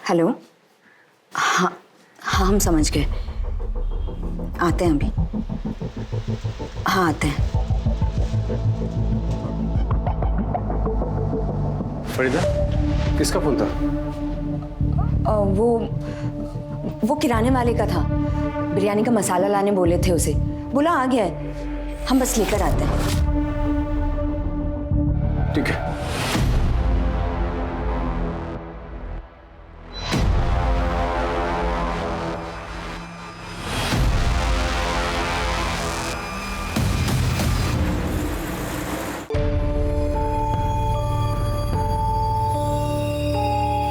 Hello. हाँ हाँ, हम समझ गए, आते हैं अभी। हाँ आते हैं। फरीदा, किसका फोन था? वो किराने वाले का था। बिरयानी का मसाला लाने बोले थे उसे, बोला आ गया है, हम बस लेकर आते हैं। ठीक है।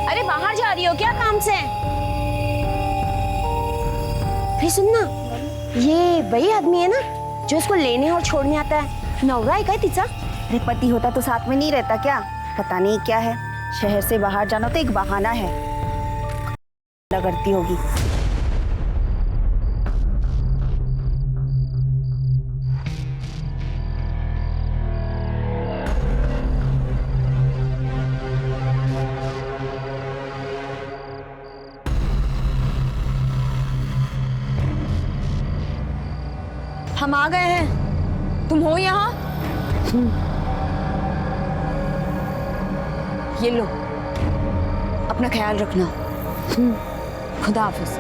अरे बाहर जा रही हो क्या काम से? फिर सुनना, ये वही आदमी है ना जो उसको लेने और छोड़ने आता है? नवरा है क्या तिचा? अरे पति होता तो साथ में नहीं रहता क्या? पता नहीं क्या है, शहर से बाहर जाना तो एक बहाना है। करती होगी। हम आ गए हैं, तुम हो यहाँ? ये लो, अपना ख्याल रखना। खुदा हाफिज।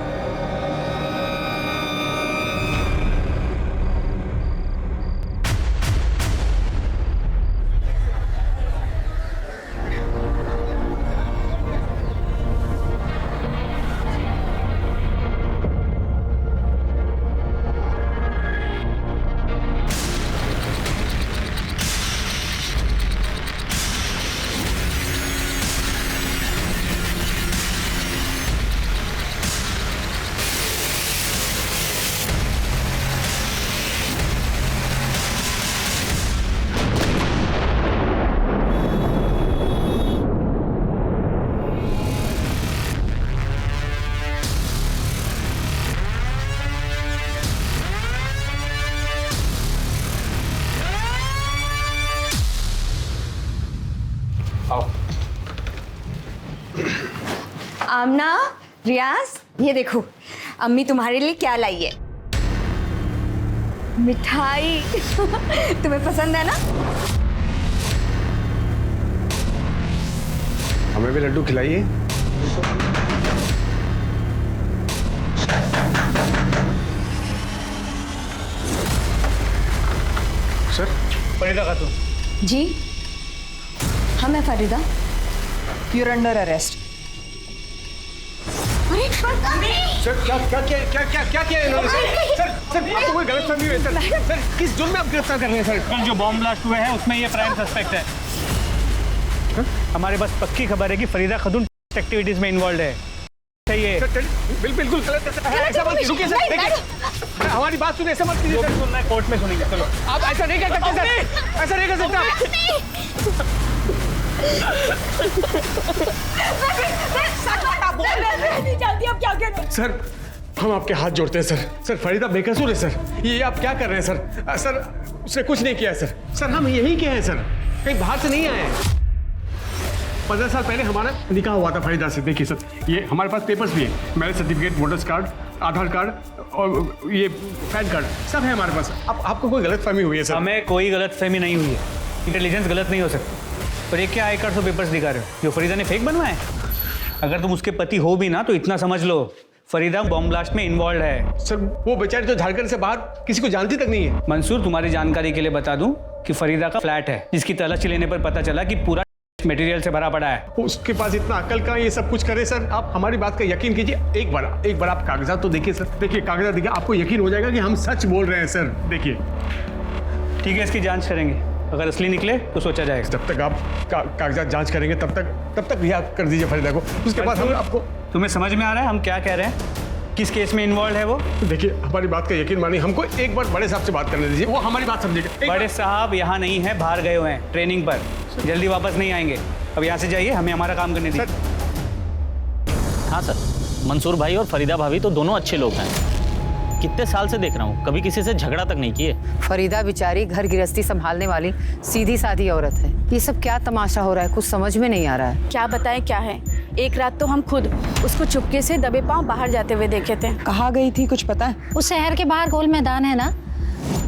आमना, रियाज, ये देखो अम्मी तुम्हारे लिए क्या लाई है। मिठाई। तुम्हें पसंद है ना? हमें भी लड्डू खिलाइए। सर। फरीदा खातून। जी हाँ, मैं Farida. You're under arrest. Sir क्या किया इन्होंने? सर आपको कोई गलतफहमी है सर? सर किस जुर्म में आप गिरफ्तार कर रहे हैं सर? कल जो बॉम्ब ब्लास्ट हुए हैं उसमें ये प्राइम सस्पेक्ट है। हमारे पास पक्की खबर है कि फरीदा खातून एक्टिविटीज में इन्वॉल्व है। चाहिए बिल्कुल गलत है। ऐसा मत रुकिए सर, देखिए हमारी बात सुनिए, ऐसा मत कीजिए सर। सुनना है कोर्ट में सुनेंगे। चलो आप ऐसा नहीं कर सकते सर, ऐसा नहीं कर सकता। सर हम आपके हाथ जोड़ते हैं सर। सर फरीदा बेकसूर है सर, ये आप क्या कर रहे हैं सर? सर उसने कुछ नहीं किया है सर। सर हम यहीं के हैं सर, कहीं बाहर से नहीं आए हैं। 15 साल पहले हमारा निकाह हुआ था फरीदा से। देखिए सर, ये हमारे पास पेपर्स भी हैं, मैरिज सर्टिफिकेट, वोटर्स कार्ड, आधार कार्ड और ये पैन कार्ड सब है हमारे पास। आपको कोई गलतफहमी हुई है सर? हमें कोई गलतफहमी नहीं हुई है। इंटेलिजेंस गलत नहीं हो सकती। पर ये क्या आई कार्ड पेपर्स दिखा रहे हो जो फरीदा ने फेक बनवाए? अगर तुम उसके पति हो भी ना तो इतना समझ लो, फरीदा बॉम्ब ब्लास्ट में इन्वॉल्व है। सर वो बेचारी तो झारखंड से बाहर किसी को जानती तक नहीं है। मंसूर, तुम्हारी जानकारी के लिए बता दूं कि फरीदा का फ्लैट है जिसकी तलाशी लेने पर पता चला कि पूरा मटेरियल से भरा पड़ा है। उसके पास इतना अकल का ये सब कुछ करे सर? आप हमारी बात का यकीन कीजिए, एक बार आप कागजात तो देखिए सर। देखिए कागजात देखिए, आपको यकीन हो जाएगा कि हम सच बोल रहे हैं सर। देखिए ठीक है, इसकी जांच करेंगे, अगर असली निकले तो सोचा जाएगा। जब तक आप कागजात जांच करेंगे तब तक रिहा कर दीजिए फरीदा को। उसके बाद हम आपको। तुम्हें समझ में आ रहा है हम क्या कह रहे हैं? किस केस में इन्वॉल्व है वो? देखिए हमारी बात का यकीन मानिए, हमको एक बार बड़े साहब से बात करने दीजिए, वो हमारी बात समझेंगे। बड़े साहब यहाँ नहीं है, बाहर गए हुए हैं ट्रेनिंग पर, जल्दी वापस नहीं आएंगे। अब यहाँ से जाइए, हमें हमारा काम करने दीजिए। हाँ सर, मंसूर भाई और फरीदा भाभी तो दोनों अच्छे लोग हैं। कितने साल से देख रहा हूँ, कभी किसी से झगड़ा तक नहीं किए। फरीदा बेचारी घर गृहस्थी संभालने वाली सीधी सादी औरत है। ये सब क्या तमाशा हो रहा है, कुछ समझ में नहीं आ रहा है। क्या बताएं क्या है, एक रात तो हम खुद उसको चुपके से दबे पांव बाहर जाते हुए देखे थे। कहाँ गई थी कुछ पता है? उस शहर के बाहर गोल मैदान है ना,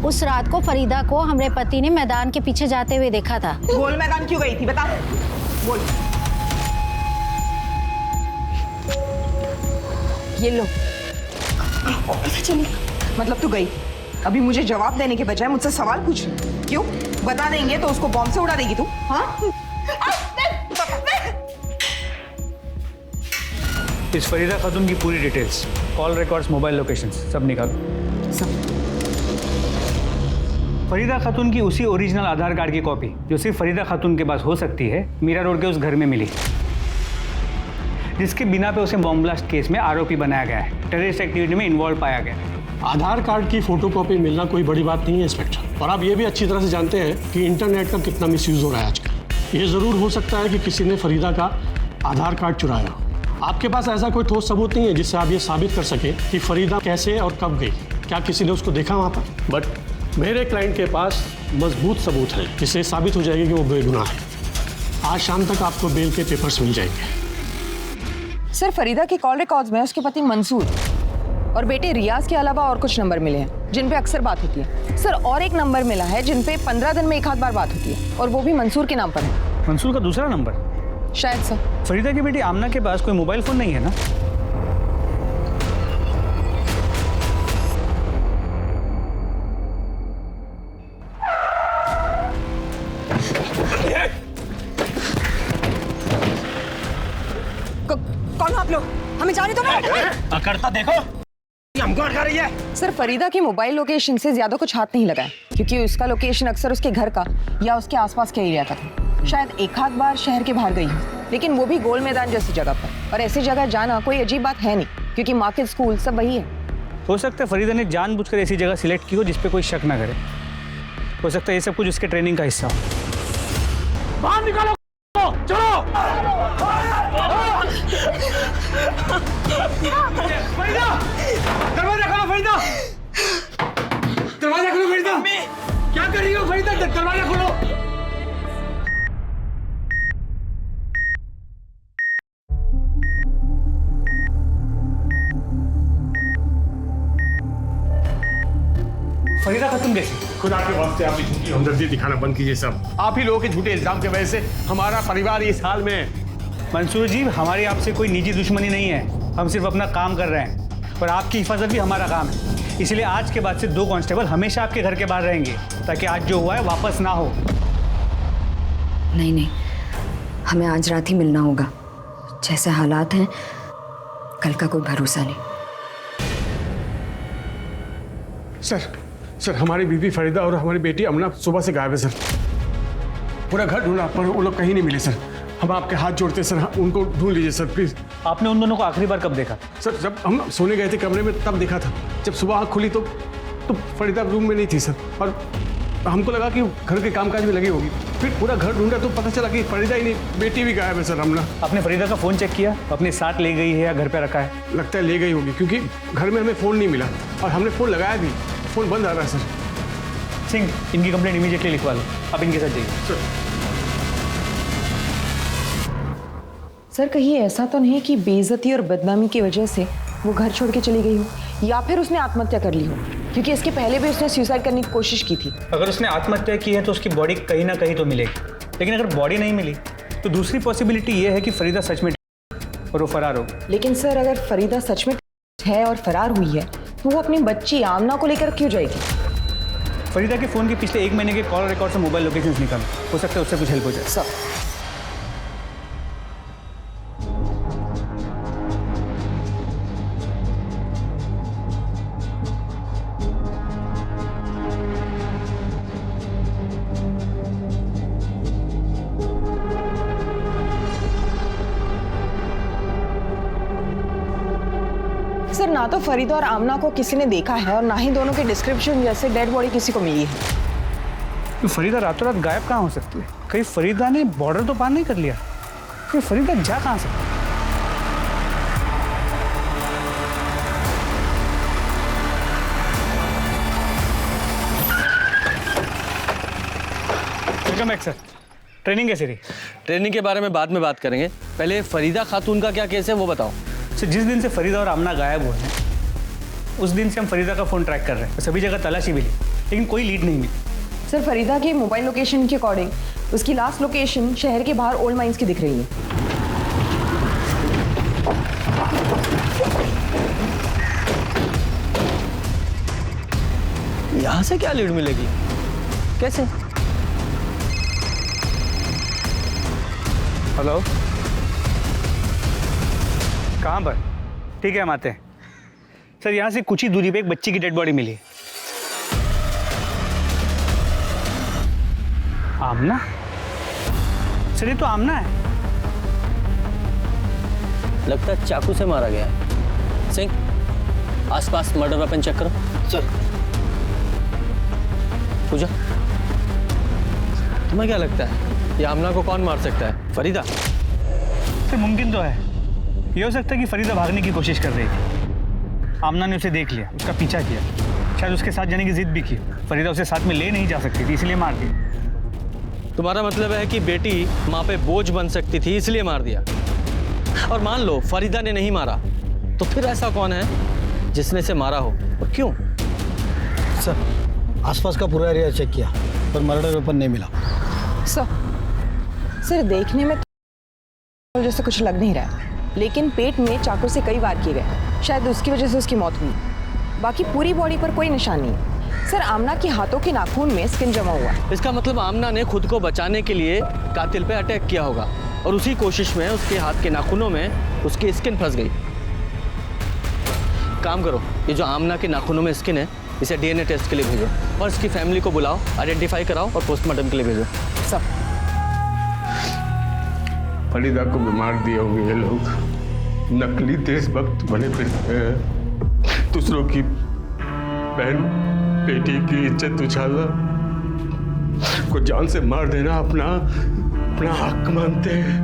उस रात को फरीदा को हमारे पति ने मैदान के पीछे जाते हुए देखा था। गोल मैदान क्यों गई थी बता, बोल। ये लो। मतलब तू गई, अभी मुझे जवाब देने के बजाय मुझसे सवाल पूछ रही? क्यों? बता देंगे तो उसको बॉम्ब से उड़ा देगी तू? हाँ? इस फरीदा खातून की पूरी details, call records, mobile locations सब निकालो। सब। फरीदा खातून की उसी ओरिजिनल आधार कार्ड की कॉपी जो सिर्फ फरीदा खातून के पास हो सकती है, मीरा रोड के उस घर में मिली, जिसके बिना पे उसे बॉम्ब ब्लास्ट केस में आरोपी बनाया गया है, टेररिस्ट एक्टिविटी में इन्वॉल्व पाया गया है। आधार कार्ड की फोटोकॉपी मिलना कोई बड़ी बात नहीं है इंस्पेक्टर, और आप ये भी अच्छी तरह से जानते हैं कि इंटरनेट का कितना मिसयूज हो रहा है आजकल। ये ज़रूर हो सकता है कि किसी ने फरीदा का आधार कार्ड चुराया हो। आपके पास ऐसा कोई ठोस सबूत नहीं है जिससे आप ये साबित कर सकें कि फरीदा कैसे और कब गई, क्या किसी ने उसको देखा वहाँ पर? बट मेरे क्लाइंट के पास मजबूत सबूत है जिससे साबित हो जाएगी कि वो बेगुनाह है। आज शाम तक आपको बेल के पेपर्स मिल जाएंगे। सर, फरीदा के कॉल रिकॉर्ड्स में उसके पति मंसूर और बेटे रियाज के अलावा और कुछ नंबर मिले हैं जिन पे अक्सर बात होती है। सर, और एक नंबर मिला है जिन पे 15 दिन में एक आध बार बात होती है, और वो भी मंसूर के नाम पर है। मंसूर का दूसरा नंबर? शायद सर। फरीदा की बेटी आमना के पास कोई मोबाइल फोन नहीं है ना? कौन हो आप लोग? हमें जाने दो। अकड़ता देखो, हमको अटका रही है। सर, फरीदा की मोबाइल लोकेशन से ज्यादा कुछ हाथ नहीं लगा है, क्योंकि उसका लोकेशन अक्सर उसके घर का या उसके आसपास के एरिया का था। शायद एक आध बार शहर के बाहर गई हो, लेकिन वो भी गोल मैदान जैसी जगह पर। और ऐसी जगह जाना कोई अजीब बात है नहीं, क्योंकि मार्केट, स्कूल सब वही है। हो सकता है फरीदा ने जानबूझकर ऐसी जगह सिलेक्ट की हो जिस पे कोई शक ना करे। हो सकता है ये सब कुछ उसके ट्रेनिंग का हिस्सा हो। बाहर निकालो, चलो। फरीदा, दरवाजा खोलो फरीदा, दरवाजा खोलो फरीदा। क्या कर रही हो फरीदा? दरवाजा खोलो। फरीदा खातून कैसी? खुदा के वास्ते आप झूठी हमदर्दी दिखाना बंद कीजिए सब। आप ही लोगों के झूठे इल्जाम की वजह से हमारा परिवार इस हाल में है। मंसूर जी, हमारी आपसे कोई निजी दुश्मनी नहीं है, हम सिर्फ अपना काम कर रहे हैं, और आपकी हिफाजत भी हमारा काम है। इसलिए आज के बाद से 2 कांस्टेबल हमेशा आपके घर के बाहर रहेंगे, ताकि आज जो हुआ है वापस ना हो। नहीं नहीं, हमें आज रात ही मिलना होगा। जैसे हालात हैं, कल का कोई भरोसा नहीं। सर, हमारी बीवी फरीदा और हमारी बेटी अमना सुबह से गायब है सर। पूरा घर ढूंढा पर वो लोग कहीं नहीं मिले सर। हम आपके हाथ जोड़ते सर, उनको ढूंढ लीजिए सर प्लीज। आपने उन दोनों को आखिरी बार कब देखा? सर, जब हम सोने गए थे कमरे में तब देखा था। जब सुबह आँख खुली तो फरीदा रूम में नहीं थी सर, और हमको लगा कि घर के कामकाज में लगी होगी। फिर पूरा घर ढूंढा तो पता चला कि फरीदा ही नहीं, बेटी भी गायब है सर। अमना, आपने फरीदा का फ़ोन चेक किया? अपने साथ ले गई है या घर पे रखा है? लगता है ले गई होगी, क्योंकि घर में हमें फ़ोन नहीं मिला और हमने फ़ोन लगाया भी, फ़ोन बंद आ रहा है सर। सिंह, इनकी कंप्लेंट इमीडिएटली लिखवा लो। अब इनके साथ जाइए। सर, कहीं ऐसा तो नहीं कि बेइज्जती और बदनामी की वजह से वो घर छोड़ के चली गई हो, या फिर उसने आत्महत्या कर ली हो? क्योंकि इसके पहले भी उसने सुसाइड करने की कोशिश की थी। अगर उसने आत्महत्या की है तो उसकी बॉडी कहीं ना कहीं तो मिलेगी, लेकिन अगर बॉडी नहीं मिली तो दूसरी पॉसिबिलिटी ये है कि फरीदा सच में और वो फरार हो। लेकिन सर, अगर फरीदा सच में है और फरार हुई है तो वो अपनी बच्ची आमना को लेकर क्यों जाएगी? फरीदा के फ़ोन के पिछले 1 महीने के कॉल रिकॉर्ड से मोबाइल लोकेशंस निकालो, हो सकता है उससे कुछ हेल्प हो जाए। सर, सर, ना तो फरीदा और आमना को किसी ने देखा है और ना ही दोनों के डिस्क्रिप्शन जैसे डेड बॉडी किसी को मिली है। तो फरीदा रातों रात गायब कहाँ हो सकती है? कहीं फरीदा ने बॉर्डर तो पार नहीं कर लिया? फिर फरीदा जा कहाँ सकती है? Welcome back sir. ट्रेनिंग कैसे रही? ट्रेनिंग के बारे में बाद में बात करेंगे, पहले फरीदा खातून का क्या केस है वो बताओ। सर जिस दिन से फरीदा और आमना गायब हुए हैं उस दिन से हम फरीदा का फ़ोन ट्रैक कर रहे हैं, सभी जगह तलाशी भी ली लेकिन कोई लीड नहीं मिली। सर फरीदा के मोबाइल लोकेशन के अकॉर्डिंग उसकी लास्ट लोकेशन शहर के बाहर ओल्ड माइंस की दिख रही है। यहाँ से क्या लीड मिलेगी? कैसे? हेलो, कहाँ पर? ठीक है हम आते हैं। सर यहाँ से कुछ ही दूरी पे एक बच्ची की डेड बॉडी मिली है। आमना? सर ये तो आमना है। लगता है चाकू से मारा गया है। सिंह, आसपास मर्डर वेपन चेक करो। सर। पूजा, तुम्हें क्या लगता है ये आमना को कौन मार सकता है? फरीदा? सर मुमकिन तो है, ये हो सकता है कि फरीदा भागने की कोशिश कर रही थी, आमना ने उसे देख लिया, उसका पीछा किया, शायद उसके साथ जाने की जिद भी की। फरीदा उसे साथ में ले नहीं जा सकती थी इसलिए मार दी। तुम्हारा मतलब है कि बेटी माँ पे बोझ बन सकती थी इसलिए मार दिया। और मान लो फरीदा ने नहीं मारा तो फिर ऐसा कौन है जिसने इसे मारा हो और क्यों? सर आसपास का पूरा एरिया चेक किया पर मर्डर वेपन नहीं मिला। सर देखने में तो जैसे कुछ लग नहीं रहा है, लेकिन पेट में चाकू से कई वार किए गए, शायद उसकी वजह से उसकी मौत हुई। बाकी पूरी बॉडी पर कोई निशान नहीं है। सर आमना के हाथों के नाखून में स्किन जमा हुआ है। इसका मतलब आमना ने खुद को बचाने के लिए कातिल पे अटैक किया होगा और उसी कोशिश में उसके हाथ के नाखूनों में उसकी स्किन फंस गई। काम करो, ये जो आमना के नाखूनों में स्किन है इसे डीएनए टेस्ट के लिए भेजो और इसकी फैमिली को बुलाओ, आइडेंटिफाई कराओ और पोस्टमार्टम के लिए भेजो। सब फरीदा को बीमार दिए होंगे ये लोग, नकली देशभक्त बने फिरते हैं, दूसरों की बहन बेटी की इज्जत उछालना, को जान से मार देना अपना हक मानते हैं।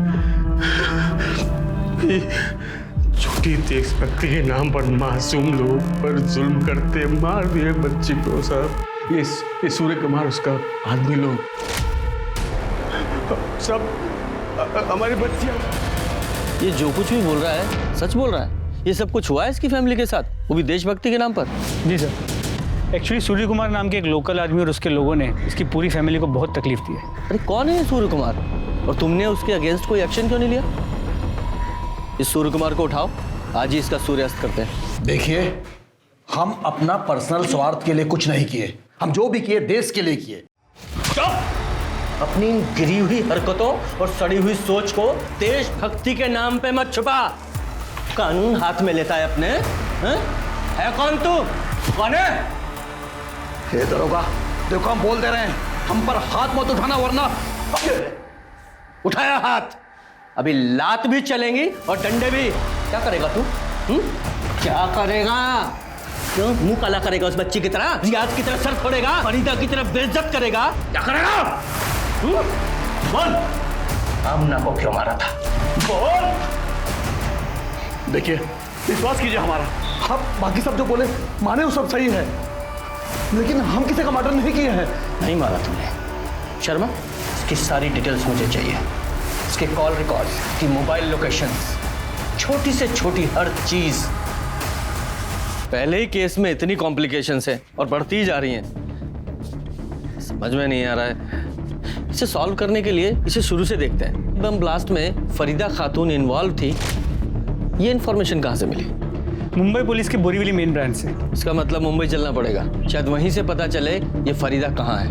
झूठी देशभक्ति के नाम पर मासूम लोग पर जुल्म करते, मार दिए बच्ची को साहब। ये सूर्य कुमार उसका आदमी लोग सब हमारी बच्चियां। ये जो कुछ भी बोल रहा है सच बोल रहा है? ये सब कुछ हुआ है इसकी फैमिली के साथ, वो भी देशभक्ति के नाम पर? जी सर, एक्चुअली सूर्य कुमार नाम के एक लोकल आदमी और उसके लोगों ने इसकी पूरी फैमिली को बहुत तकलीफ दी है। अरे कौन है ये सूर्य कुमार और तुमने उसके अगेंस्ट कोई एक्शन क्यों नहीं लिया? इस सूर्य कुमार को उठाओ, आज ही इसका सूर्यास्त करते हैं। देखिए हम अपना पर्सनल स्वार्थ के लिए कुछ नहीं किए, हम जो भी किए देश के लिए किए। अपनी गिरी हुई हरकतों और सड़ी हुई सोच को देशभक्ति के नाम पे मत छुपा। कानून हाथ में लेता है अपने। है कौन तू? कौन है? हे दरोगा, देखो हम बोल दे रहे हैं, हम पर हाथ मत उठाना वरना। उठाया हाथ, अभी लात भी चलेंगी और डंडे भी। क्या करेगा तू? क्या करेगा? क्यों मुंह काला करेगा उस बच्ची की तरह? रियाज की तरह सर फोड़ेगा? फरीदा की तरह बेइज्जत करेगा? क्या करेगा? बोल, आमना को क्यों मारा था? बोल। देखिए विश्वास कीजिए हमारा, हम बाकी सब जो बोले माने वो सब सही है, लेकिन हम किसी का मर्डर नहीं किए हैं। नहीं मारा तुमने। शर्मा, इसकी सारी डिटेल्स मुझे चाहिए, इसके कॉल रिकॉर्ड, इसकी मोबाइल लोकेशंस, छोटी से छोटी हर चीज। पहले ही केस में इतनी कॉम्प्लिकेशंस हैं और बढ़ती ही जा रही हैं, समझ में नहीं आ रहा है। इसे सॉल्व करने के लिए इसे शुरू से देखते हैं। बम ब्लास्ट में फरीदा खातून इन्वॉल्व थी, ये इन्फॉर्मेशन कहाँ से मिली? मुंबई पुलिस के बोरीवली मेन ब्रांच से। इसका मतलब मुंबई चलना पड़ेगा, शायद वहीं से पता चले ये फरीदा कहाँ है।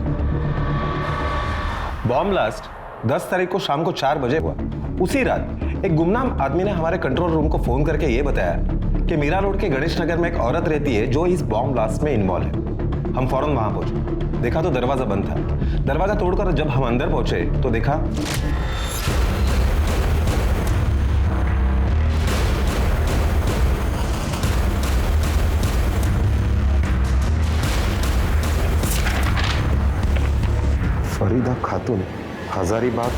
बॉम्ब ब्लास्ट 10 तारीख को शाम को 4 बजे हुआ। उसी रात एक गुमनाम आदमी ने हमारे कंट्रोल रूम को फोन करके ये बताया कि मीरा रोड के गणेश नगर में एक औरत रहती है जो इस बॉम्ब ब्लास्ट में इन्वॉल्व है। हम फौरन वहां पहुंचे, देखा तो दरवाजा बंद था। दरवाजा तोड़कर जब हम अंदर पहुंचे तो देखा फरीदा खातून, हजारीबाग,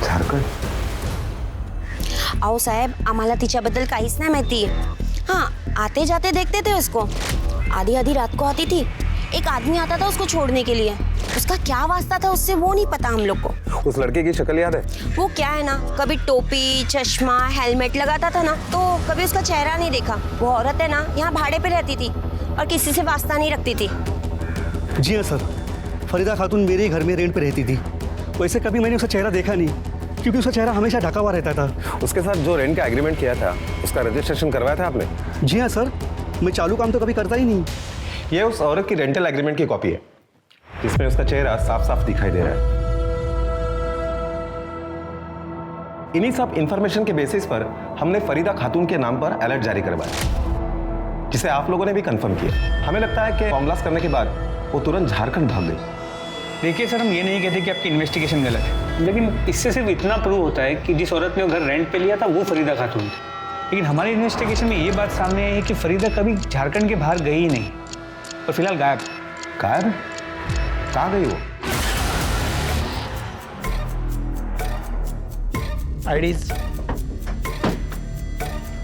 झारखंड। अहो साहेब, आम्हाला तिच्याबद्दल काहीच नाही माहिती। हाँ, आते जाते देखते थे उसको, आधी आधी रात को आती थी, एक आदमी आता था उसको छोड़ने के लिए। उसका क्या वास्ता था उससे वो नहीं पता हम लोग को। उस लड़के की शक्ल याद है? वो क्या है ना, कभी टोपी, चश्मा, हेलमेट लगाता था ना, तो कभी उसका चेहरा नहीं देखा। वो औरत है ना, यहाँ भाड़े पे रहती थी और किसी से वास्ता नहीं रखती थी। जी हाँ सर, फरीदा खातून मेरे ही घर में रेंट पे रहती थी। वैसे कभी मैंने उसका चेहरा देखा नहीं, क्योंकि उसका चेहरा हमेशा ढका हुआ रहता था। उसके साथ जो रेंट का एग्रीमेंट किया था उसका रजिस्ट्रेशन करवाया था आपने? जी हाँ सर, मैं चालू काम तो कभी करता ही नहीं। ये उस औरत की रेंटल एग्रीमेंट की कॉपी है जिसमें उसका चेहरा साफ साफ दिखाई दे रहा है। इन्हीं सब इंफॉर्मेशन के बेसिस पर हमने फरीदा खातून के नाम पर अलर्ट जारी करवाया, जिसे आप लोगों ने भी कंफर्म किया। हमें लगता है कि बॉम्ब ब्लास्ट करने के बाद वो तुरंत झारखंड भाग गई। देखिए सर, हम ये नहीं कहते कि आपकी इन्वेस्टिगेशन गलत है, लेकिन इससे सिर्फ इतना प्रूव होता है कि जिस औरत ने वो घर रेंट पे लिया था वो फरीदा खातून थी। लेकिन हमारी इन्वेस्टिगेशन में ये बात सामने आई है कि फरीदा कभी झारखंड के बाहर गई ही नहीं और फिलहाल गायब। गायब? कहाँ गई वो? IDs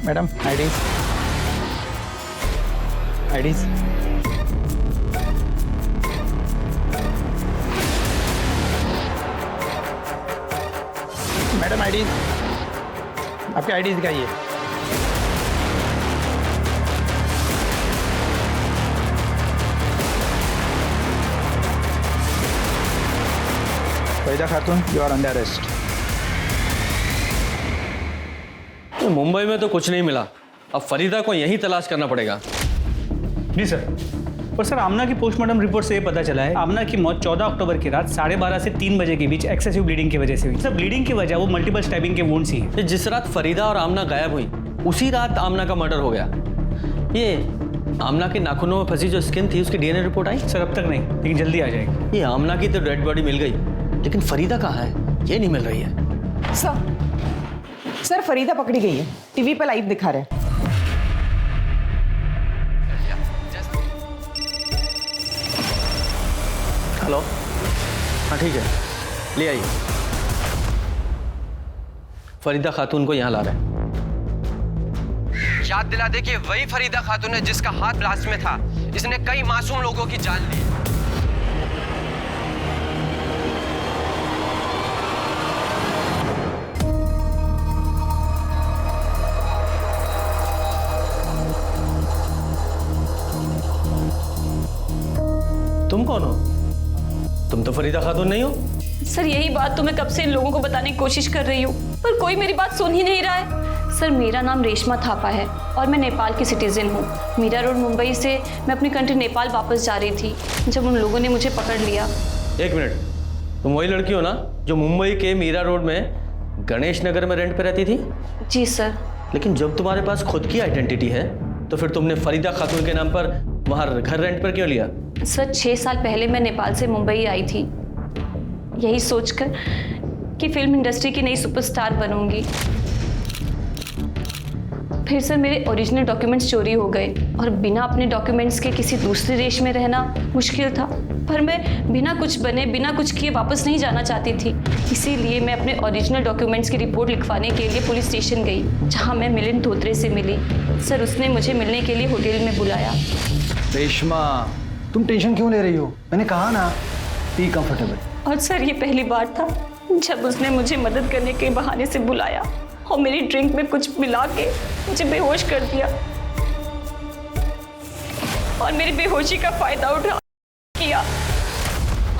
madam, IDs madam, IDs, आपकी आईडीज दिखाइए। Farida Khatun, you are under arrest. Mumbai में तो कुछ नहीं मिला, अब फरीदा को यहीं तलाश करना पड़ेगा। जी सर। और सर, आमना की पोस्टमार्टम रिपोर्ट से ये पता चला है आमना की मौत 14 अक्टूबर की रात 12:30 से 3 बजे के बीच एक्सेसिव ब्लीडिंग की वजह से हुई। सर, ब्लीडिंग की वजह वो मल्टीपल स्टैबिंग के वुंड्स ही है। जिस रात फरीदा और आमना गायब हुई उसी रात आमना का मर्डर हो गया। ये आमना के नाखूनों में फंसी जो स्किन थी उसकी डीएनए रिपोर्ट आई? सर, अब तक नहीं, लेकिन जल्दी आ जाएगी। ये आमना की तो डेड बॉडी मिल गई, लेकिन फरीदा कहाँ है ये नहीं मिल रही है। सर फरीदा पकड़ी गई है, टीवी पे लाइव दिखा रहे हैं। हेलो, हाँ ठीक है, ले आइए। फरीदा खातून को यहाँ ला रहे हैं। याद दिला दे कि वही फरीदा खातून है जिसका हाथ ब्लास्ट में था। इसने कई मासूम लोगों की जान ली। तुम कौन हो? तुम तो फरीदा खातून नहीं हो। सर, यही बात तो मैं कब से इन लोगों को बताने की कोशिश कर रही हूँ, पर कोई मेरी बात सुन ही नहीं रहा है। सर, मेरा नाम रेशमा थापा है और मैं नेपाल की सिटीजन हूँ। मीरा रोड मुंबई से मैं अपनी कंट्री नेपाल वापस जा रही थी जब उन लोगों ने मुझे पकड़ लिया। एक मिनट, तुम वही लड़की हो ना जो मुंबई के मीरा रोड में गणेश नगर में रेंट पे रहती थी? जी सर। लेकिन जब तुम्हारे पास खुद की आइडेंटिटी है तो फिर तुमने फरीदा खातून के नाम पर वहाँ घर रेंट पर क्यों लिया? सर, 6 साल पहले मैं नेपाल से मुंबई आई थी, यही सोचकर कि फिल्म इंडस्ट्री की नई सुपरस्टार बनूंगी। फिर सर मेरे ओरिजिनल डॉक्यूमेंट्स चोरी हो गए और बिना अपने डॉक्यूमेंट्स के किसी दूसरे देश में रहना मुश्किल था। पर मैं बिना कुछ बने, बिना कुछ किए वापस नहीं जाना चाहती थी। इसीलिए मैं अपने ओरिजिनल डॉक्यूमेंट्स की रिपोर्ट लिखवाने के लिए पुलिस स्टेशन गई, जहां मैं मिलिंद धोत्रे से मिली। सर, उसने मुझे मिलने के लिए होटल में बुलाया। रेशमा, तुम टेंशन क्यों ले रही हो? मैंने कहा ना, बी कंफर्टेबल। और सर, ये पहली बार था जब उसने मुझे मदद करने के बहाने से बुलाया और मेरी ड्रिंक में कुछ मिला के मुझे बेहोश कर दिया और मेरी बेहोशी का फायदा उठा किया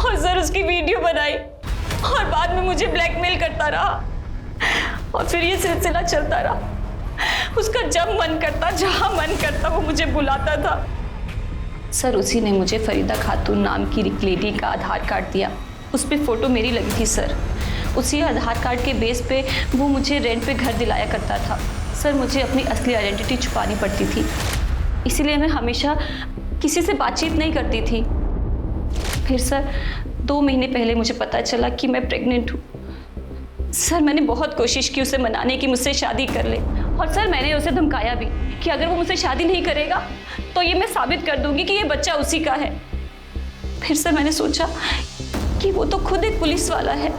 और सर उसकी वीडियो बनाई और बाद में मुझे ब्लैकमेल करता रहा और फिर ये सिलसिला चलता रहा। उसका जब मन करता, जहां मन करता, वो मुझे बुलाता था। सर, उसी ने मुझे फरीदा खातून नाम की एक लेडी का आधार कार्ड दिया। उस पर फोटो मेरी लगी थी सर। उसी आधार कार्ड के बेस पे वो मुझे रेंट पे घर दिलाया करता था। सर, मुझे अपनी असली आइडेंटिटी छुपानी पड़ती थी, इसीलिए मैं हमेशा किसी से बातचीत नहीं करती थी। फिर सर 2 महीने पहले मुझे पता चला कि मैं प्रेग्नेंट हूँ। सर, मैंने बहुत कोशिश की उसे मनाने की मुझसे शादी कर ले और सर मैंने उसे धमकाया भी कि अगर वो मुझसे शादी नहीं करेगा तो ये मैं साबित कर दूंगी कि ये बच्चा उसी का है। फिर सर मैंने सोचा कि वो तो खुद एक पुलिस वाला है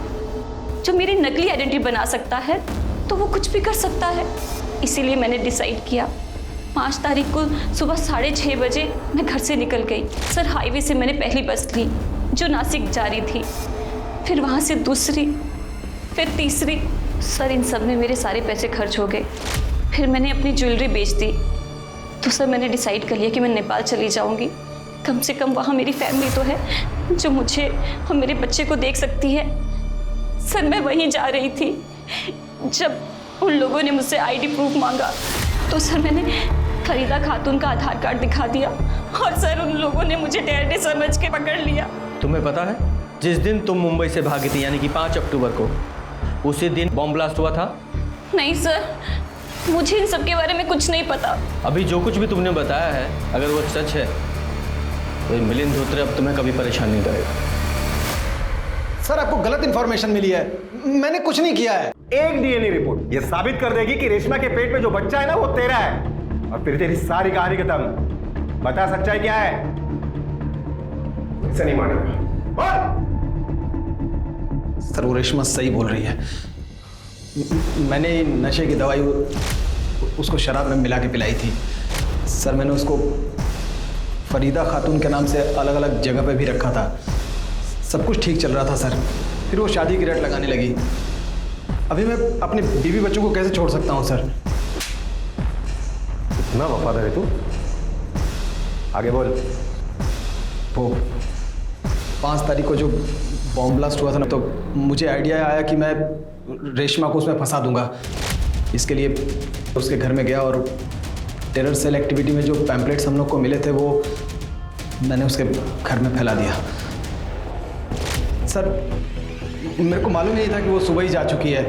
जो मेरी नकली आइडेंटिटी बना सकता है, तो वो कुछ भी कर सकता है। इसीलिए मैंने डिसाइड किया 5 तारीख को सुबह 6:30 बजे मैं घर से निकल गई। सर हाईवे से मैंने पहली बस ली जो नासिक जा रही थी, फिर वहाँ से दूसरी, फिर तीसरी। सर इन सब में मेरे सारे पैसे खर्च हो गए। फिर मैंने अपनी ज्वेलरी बेच दी। तो सर मैंने डिसाइड कर लिया कि मैं नेपाल चली जाऊँगी। कम से कम वहाँ मेरी फैमिली तो है जो मुझे और मेरे बच्चे को देख सकती है। सर मैं वहीं जा रही थी। जब उन लोगों ने मुझसे आईडी प्रूफ मांगा तो सर मैंने फरीदा खातून का आधार कार्ड दिखा दिया और सर उन लोगों ने मुझे डैडी समझ के पकड़ लिया। तुम्हें पता है जिस दिन तुम मुंबई से भागी थी यानी कि 5 अक्टूबर को, उसी दिन बॉम्ब ब्लास्ट हुआ था? नहीं सर, मुझे इन सब के बारे में कुछ नहीं पता। अभी जो कुछ भी तुमने बताया है अगर वो सच है तो ये मिलिंद धोत्रे अब तुम्हें कभी परेशान नहीं करेगा। सर आपको गलत इंफॉर्मेशन मिली है, मैंने कुछ नहीं किया है। एक डीएनए रिपोर्ट ये साबित कर देगी कि रेशमा के पेट में जो बच्चा है ना वो तेरा है, और फिर तेरी सारी कहानी खत्म। बता सच्चाई क्या है? इसे नहीं मानेगा। सर वो रेशमा सही बोल रही है। मैंने नशे की दवाई उसको शराब में मिला के पिलाई थी। सर मैंने उसको फरीदा खातून के नाम से अलग अलग जगह पे भी रखा था। सब कुछ ठीक चल रहा था सर, फिर वो शादी की रट लगाने लगी। अभी मैं अपने बीवी बच्चों को कैसे छोड़ सकता हूँ सर? इतना वफादार है तू? आगे बोल। वो 5 तारीख को जो बॉम्ब ब्लास्ट हुआ था ना, तो मुझे आइडिया आया कि मैं रेशमा को उसमें फंसा दूंगा। इसके लिए उसके घर में गया और टेरर सेल एक्टिविटी में जो पैम्पलेट्स हम लोग को मिले थे वो मैंने उसके घर में फैला दिया। सर मेरे को मालूम नहीं था कि वो सुबह ही जा चुकी है।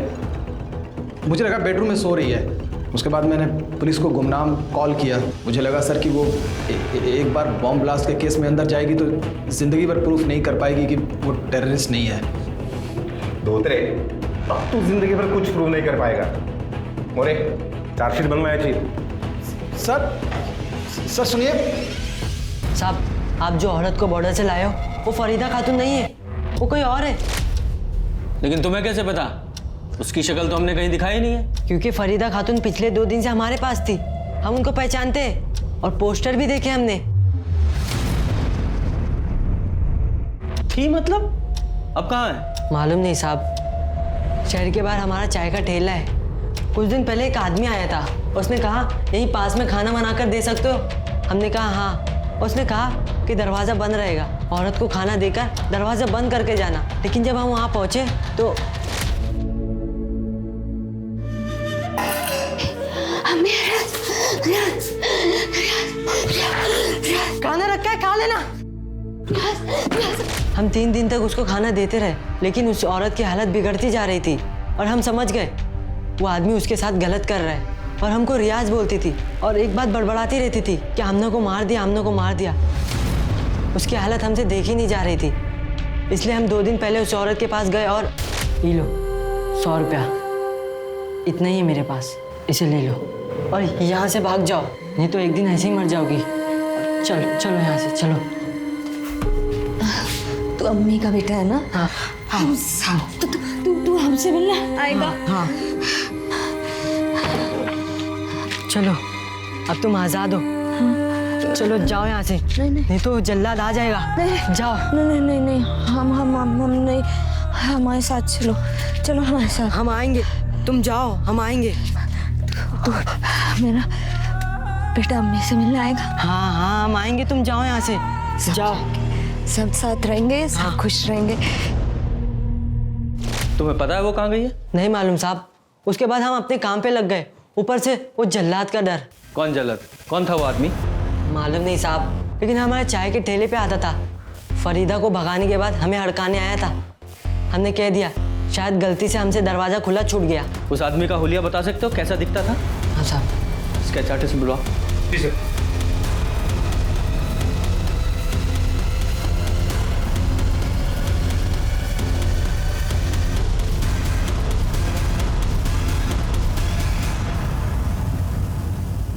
मुझे लगा बेडरूम में सो रही है। उसके बाद मैंने पुलिस को गुमनाम कॉल किया। मुझे लगा सर कि वो एक बार बॉम्ब ब्लास्ट के केस में अंदर जाएगी तो ज़िंदगी भर प्रूफ नहीं कर पाएगी कि वो टेररिस्ट नहीं है। धोत्रे, अब तू जिंदगी भर कुछ प्रूव नहीं कर पाएगा। मोरे चार्जशीट बनवाया चाहिए। सर सुनिए साहब, आप जो औरत को बॉर्डर से लाए हो वो फरीदा खातून नहीं है, वो कोई और है। लेकिन तुम्हें कैसे पता? उसकी शक्ल तो हमने कहीं दिखाई नहीं है। क्योंकि फरीदा खातून पिछले 2 दिन से हमारे पास थी, हम उनको पहचानते हैं और पोस्टर भी देखे हमने। थी मतलब? अब कहाँ है? मालूम नहीं साहब, शहर के बाहर हमारा चाय का ठेला है। कुछ दिन पहले एक आदमी आया था, उसने कहा यहीं पास में खाना बना कर दे सकते हो? हमने कहा हाँ। उसने कहा कि दरवाज़ा बंद रहेगा, औरत को खाना देकर दरवाज़ा बंद करके जाना। लेकिन जब हम वहाँ पहुँचे तो खाना रखा है, खा लेना। हम 3 दिन तक उसको खाना देते रहे, लेकिन उस औरत की हालत बिगड़ती जा रही थी और हम समझ गए वो आदमी उसके साथ गलत कर रहा है। और हमको रियाज बोलती थी और एक बात बड़बड़ाती रहती थी कि हमने को मार दिया, हमने को मार दिया। उसकी हालत हमसे देखी नहीं जा रही थी, इसलिए हम 2 दिन पहले उस औरत के पास गए और ये लो 100 रुपया, इतना ही है मेरे पास, इसे ले लो और यहाँ से भाग जाओ, नहीं तो एक दिन ऐसे ही मर जाओगी। चलो चलो यहाँ से चलो। तू अम्मी का बेटा है ना? हाँ हम तू हमसे मिलना आएगा? हाँ चलो, अब तुम आज़ाद हो। चलो जाओ यहाँ से, नहीं तो जल्लाद आ जाएगा। जाओ। नहीं, हम नहीं, हमारे साथ चलो, चलो हमारे साथ। हम आएंगे, तुम जाओ, हम आएंगे। तू मेरा बेटा अम्मी से मिलने आएगा? हाँ हम आएंगे, तुम जाओ यहाँ से, जाओ। सब साथ रहेंगे, सब खुश रहेंगे। तुम्हें पता है वो कहाँ गई है? नहीं मालूम साहब। उसके बाद हम अपने काम पे लग गए, ऊपर से वो जल्लाद का डर। कौन जल्लाद? कौन था वो आदमी? मालूम नहीं साहब, लेकिन हमारे चाय के ठेले पे आता था। फरीदा को भगाने के बाद हमें हड़काने आया था। हमने कह दिया शायद गलती से हमसे दरवाज़ा खुला छूट गया। उस आदमी का हुलिया बता सकते हो, कैसा दिखता था? हाँ साहब। स्केच आर्टिस्ट बुलवाओ। जी सर।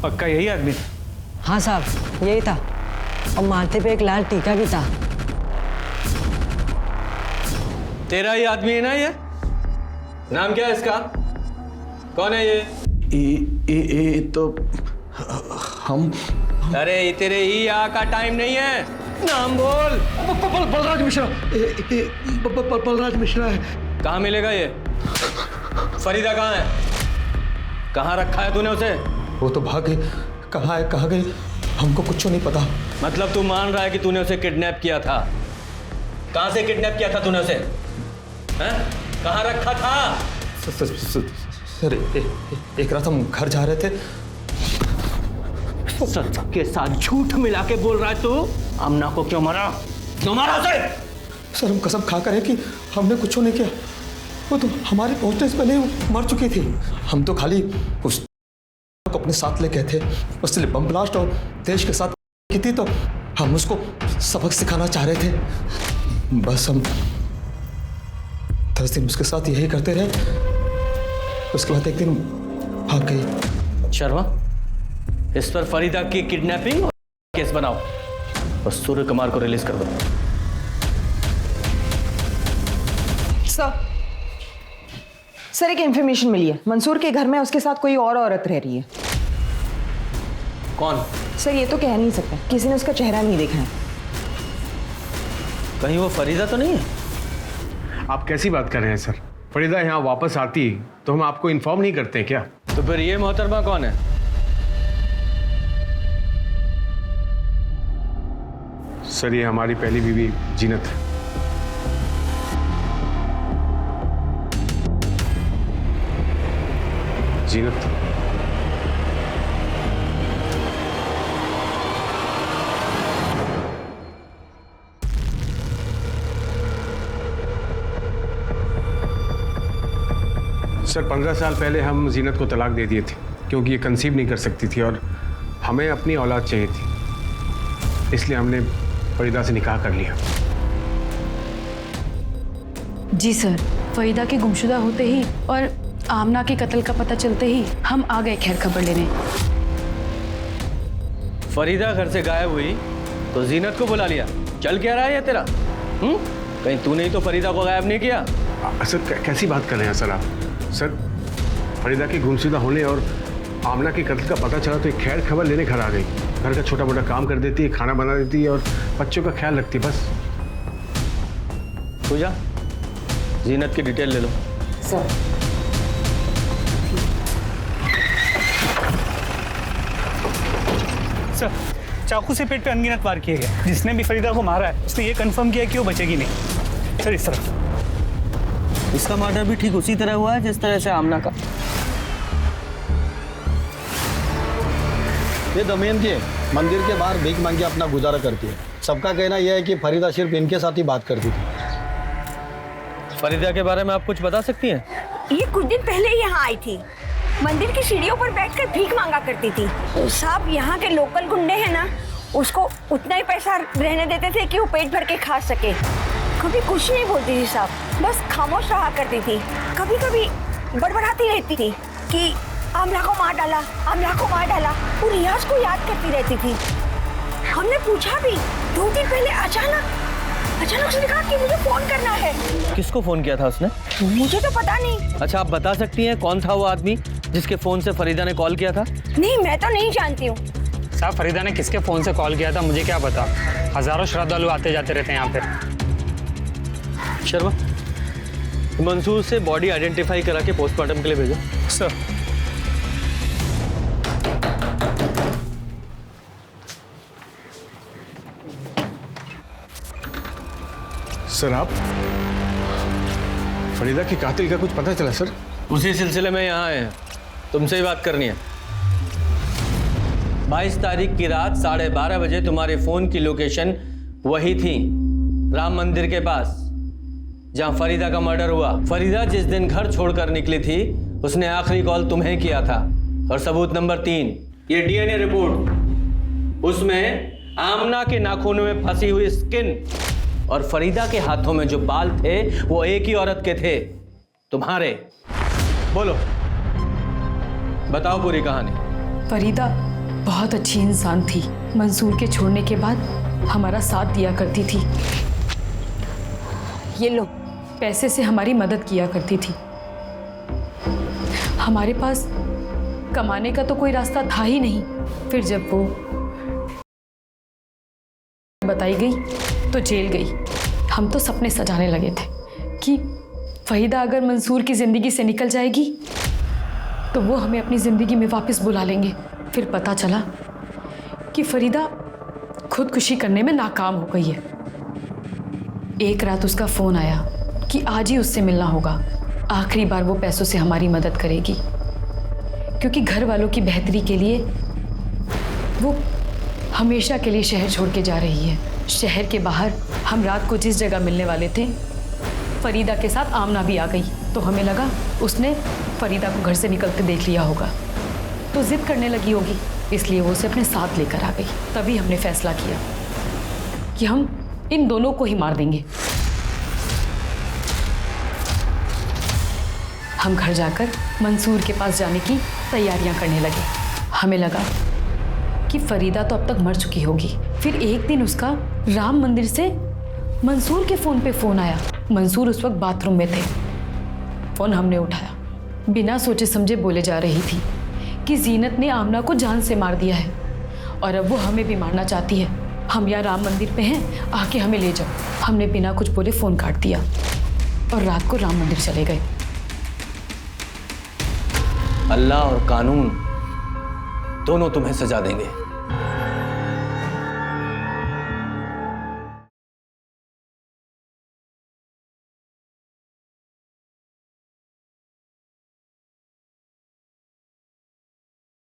पक्का यही आदमी था? हाँ साहब यही था, और माथे पे एक लाल टीका भी था। तेरा ही आदमी है ना ये? नाम क्या है इसका? कौन है ये? ये तो हम अरे ये तेरे ही यहाँ का टाइम नहीं है, नाम बोल। बलराज मिश्रा। बलराज मिश्रा है। कहाँ मिलेगा ये? फरीदा कहाँ है? कहाँ रखा है तूने उसे? वो तो भाग गई। कहाँ गई हमको कुछ नहीं पता। मतलब तू मान रहा है कि तूने उसे किडनैप किया था? कहाँ से किडनैप किया था तूने उसे? हैं? कहाँ रखा था? सर एक रात हम घर जा रहे थे। सच के साथ झूठ मिला के बोल रहा है तू? आमना को क्यों मारा? क्यों मारा उसे? सर हम कसम खा कर है कि हमने कुछ नहीं किया। वो तो हमारे पहुंचने से पहले मर चुकी थी। हम तो खाली उस को अपने साथ ले गए थे। उसने बम ब्लास्ट और देश के साथ की थी, तो हम उसको सबक सिखाना चाह रहे थे। बस हम 10 दिन उसके साथ यही करते रहे। उसके बाद एक दिन भाग गई। शर्मा, इस पर फरीदा की किडनैपिंग केस बनाओ और सूर्य कुमार को रिलीज कर दो। सर एक इन्फॉर्मेशन मिली है, मंसूर के घर में उसके साथ कोई और औरत रह रही है। कौन? सर ये तो कह नहीं सकते, किसी ने उसका चेहरा नहीं देखा है। कहीं वो फरीदा तो नहीं है? आप कैसी बात कर रहे हैं सर? फरीदा यहाँ वापस आती तो हम आपको इन्फॉर्म नहीं करते हैं क्या? तो फिर ये मोहतरमा कौन है? सर ये हमारी पहली बीवी जीनत है। जीनत। सर 15 साल पहले हम जीनत को तलाक दे दिए थे क्योंकि ये कंसीव नहीं कर सकती थी और हमें अपनी औलाद चाहिए थी, इसलिए हमने फरीदा से निकाह कर लिया। जी सर, फरीदा के गुमशुदा होते ही और आमना के कत्ल का पता चलते ही हम आ गए खैर खबर लेने। फरीदा घर से गायब हुई तो जीनत को बुला लिया। चल क्या रहा है ये तेरा? कहीं तूने ही तो फरीदा को गायब नहीं किया? सर कैसी बात कर रहे हैं सर आप? सर फरीदा के गुमशुदा होने और आमना के कत्ल का पता चला तो एक खैर खबर लेने घर आ गई। घर का छोटा मोटा काम कर देती है, खाना बना देती है और बच्चों का ख्याल रखती है। बस पूजा, जीनत की डिटेल ले लो। सर सर चाकू से पेट पे अनगिनत वार किए गए। जिसने भी फरीदा को मारा है उसने ये कंफर्म किया कि वो बचेगी नहीं। सर इस तरफ इसका मर्डर भी ठीक उसी तरह हुआ है जिस तरह से आमना का। ये दमयंती है, मंदिर के बाहर भीख मांग के अपना गुजारा करती है। सबका कहना यह है कि फरीदा सिर्फ इनके साथ ही बात करती थी। फरीदा के बारे में आप कुछ बता सकती हैं? ये कुछ दिन पहले ही यहाँ आई थी, मंदिर की सीढ़ियों पर बैठकर भीख मांगा करती थी। साहब यहाँ के लोकल गुंडे हैं ना, उसको उतना ही पैसा रहने देते थे कि वो पेट भर के खा सके। कभी कुछ नहीं बोलती थी साहब, बस खामोश रहा करती थी। कभी कभी बड़बड़ाती रहती थी कि आमला को मार डाला, आमला को मार डाला। वो रियाज को याद करती रहती थी। हमने पूछा भी, 2 दिन पहले अचानक उसने कहा कि मुझे फोन करना है। किसको फोन किया था उसने? मुझे तो पता नहीं। अच्छा आप बता सकती हैं कौन था वो आदमी जिसके फोन से फरीदा ने कॉल किया था? नहीं, मैं तो नहीं जानती हूँ साहब। फरीदा ने किसके फोन से कॉल किया था मुझे क्या पता। हजारों श्रद्धालु आते जाते रहते हैं यहाँ पे। शर्मा, मंसूर से बॉडी आइडेंटिफाई करा के पोस्टमार्टम के लिए भेजो। सर सर आप फरीदा के कातिल का कुछ पता चला सर? उसी सिलसिले में यहाँ आए हैं, तुमसे ही बात करनी है। 22 तारीख की रात 12:30 बजे तुम्हारे फोन की लोकेशन वही थी, राम मंदिर के पास जहां फरीदा का मर्डर हुआ। फरीदा जिस दिन घर छोड़कर निकली थी उसने आखिरी कॉल तुम्हें किया था। और सबूत नंबर 3, ये डीएनए रिपोर्ट, उसमें आमना के नाखूनों में फंसी हुई स्किन और फरीदा के हाथों में जो बाल थे वो एक ही औरत के थे, तुम्हारे। बोलो, बताओ पूरी कहानी। फरीदा बहुत अच्छी इंसान थी। मंसूर के छोड़ने के बाद हमारा साथ दिया करती थी। ये लो, पैसे से हमारी मदद किया करती थी। हमारे पास कमाने का तो कोई रास्ता था ही नहीं। फिर जब वो बताई गई तो जेल गई। हम तो सपने सजाने लगे थे कि फरीदा अगर मंसूर की ज़िंदगी से निकल जाएगी तो वो हमें अपनी ज़िंदगी में वापस बुला लेंगे। फिर पता चला कि फरीदा खुदकुशी करने में नाकाम हो गई है। एक रात उसका फ़ोन आया कि आज ही उससे मिलना होगा, आखिरी बार वो पैसों से हमारी मदद करेगी, क्योंकि घर वालों की बेहतरी के लिए वो हमेशा के लिए शहर छोड़ के जा रही है। शहर के बाहर हम रात को जिस जगह मिलने वाले थे, फरीदा के साथ आमना भी आ गई, तो हमें लगा उसने फरीदा को घर से निकलते देख लिया होगा तो जिद करने लगी होगी, इसलिए वो उसे अपने साथ लेकर आ गई। तभी हमने फैसला किया कि हम इन दोनों को ही मार देंगे। हम घर जाकर मंसूर के पास जाने की तैयारियां करने लगे। हमें लगा कि फरीदा तो अब तक मर चुकी होगी। फिर एक दिन उसका राम मंदिर से मंसूर के फ़ोन पे फ़ोन आया। मंसूर उस वक्त बाथरूम में थे। फ़ोन हमने उठाया। बिना सोचे समझे बोले जा रही थी कि जीनत ने आमना को जान से मार दिया है और अब वो हमें भी मारना चाहती है। हम यहाँ राम मंदिर पे हैं, आके हमें ले जाओ। हमने बिना कुछ बोले फ़ोन काट दिया और रात को राम मंदिर चले गए। अल्लाह और कानून दोनों तुम्हें सजा देंगे।